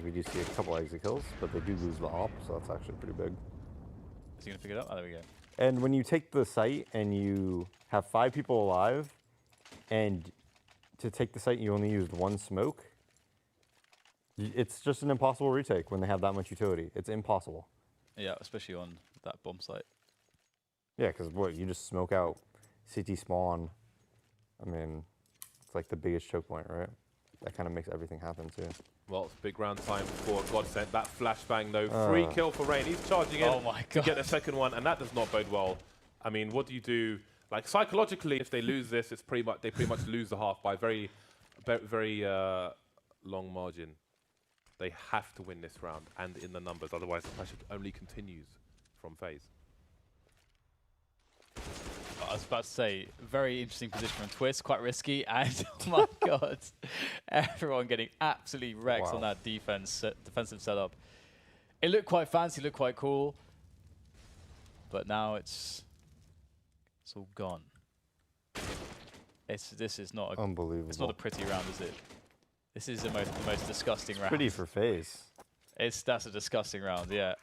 because we do see a couple exit kills, but they do lose the op, so that's actually pretty big. Is he going to pick it up? Oh, there we go. And when you take the site and you have 5 people alive, and to take the site you only used 1 smoke, it's just an impossible retake when they have that much utility. It's impossible. Yeah, especially on that bomb site. Yeah, because what, you just smoke out CT spawn. I mean, it's like the biggest choke point, right? That kind of makes everything happen too. Well, it's big round time for GODSENT. That flashbang though, free kill for Rain. He's charging in to get the second one, and that does not bode well. I mean, what do you do? Like psychologically, if they lose this, it's pretty much they pretty much lose the half by very long margin. They have to win this round and in the numbers, otherwise the pressure only continues from FaZe. I was about to say, very interesting position from Twist, quite risky, and oh my god, everyone getting absolutely wrecked on that defensive setup. It looked quite fancy, looked quite cool, but now it's all gone. This is not a, unbelievable. It's not a pretty round, is it? This is the most disgusting round. Pretty for FaZe. That's a disgusting round, yeah.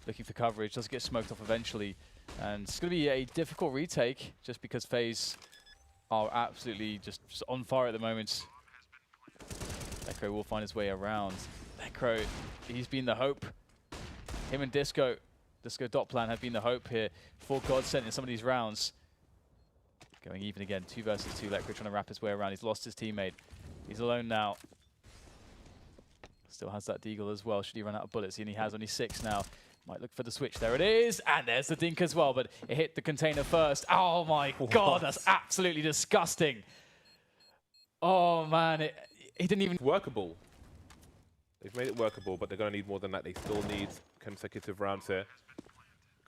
Looking for coverage, does get smoked off eventually. And it's going to be a difficult retake just because FaZe are absolutely just on fire at the moment. Necro will find his way around. Necro, he's been the hope. Him and Disco Dot Plan have been the hope here for GODSENT in some of these rounds. Going even again, 2 versus 2. Necro trying to wrap his way around. He's lost his teammate. He's alone now. Still has that deagle as well. Should he run out of bullets? And he has only 6 now. Might look for the switch. There it is. And there's the dink as well, but it hit the container first. Oh my god, that's absolutely disgusting. Oh man, it didn't even... Workable. They've made it workable, but they're going to need more than that. They still need consecutive rounds here.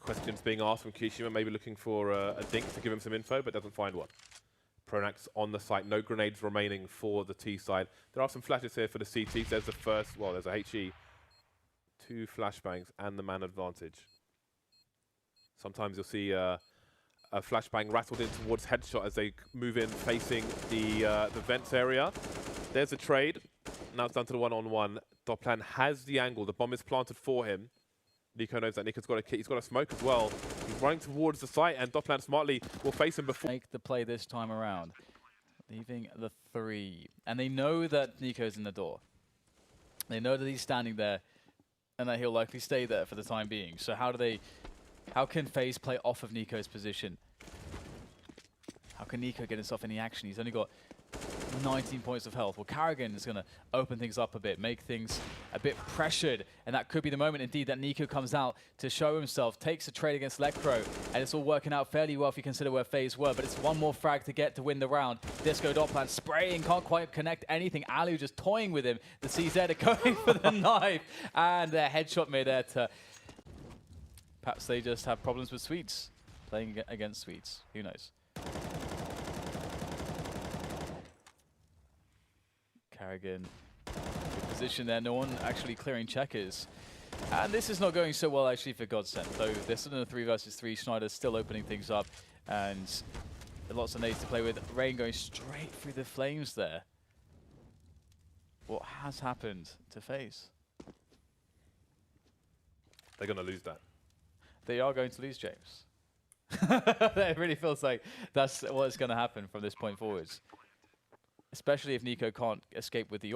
Questions being asked from Kishima, maybe looking for a dink to give him some info, but doesn't find one. Pronax on the site, no grenades remaining for the T side. There are some flashes here for the CT. There's the first, well, there's a HE. 2 flashbangs and the man advantage. Sometimes you'll see a flashbang rattled in towards headshot as they move in facing the vents area. There's a trade. Now it's down to the one-on-one. Doplan has the angle. The bomb is planted for him. Nico knows that. Nico's got a kit. He's got a smoke as well. He's running towards the site, and Doplan smartly will face him before. Make the play this time around. Leaving the 3. And they know that Nico's in the door. They know that he's standing there, and that he'll likely stay there for the time being. So how can FaZe play off of Nico's position? How can Nico get himself any action? He's only got 19 points of health. Well, Carrigan is going to open things up a bit, make things a bit pressured, and that could be the moment indeed that Nico comes out to show himself, takes a trade against Lecro, and it's all working out fairly well if you consider where FaZe were, but it's one more frag to get to win the round. Disco Dot Plan spraying, can't quite connect anything. Alu just toying with him. The CZ are going for the knife, and their headshot made there to... Perhaps they just have problems with Sweets, playing against Sweets. Who knows? Carrigan, good position there. No one actually clearing checkers. And this is not going so well actually for GODSENT, though they're still in a 3 versus 3. Schneider's still opening things up, and lots of nades to play with. Rain going straight through the flames there. What has happened to FaZe? They're going to lose that. They are going to lose, James. It really feels like that's what's going to happen from this point forwards. Especially if Nico can't escape with the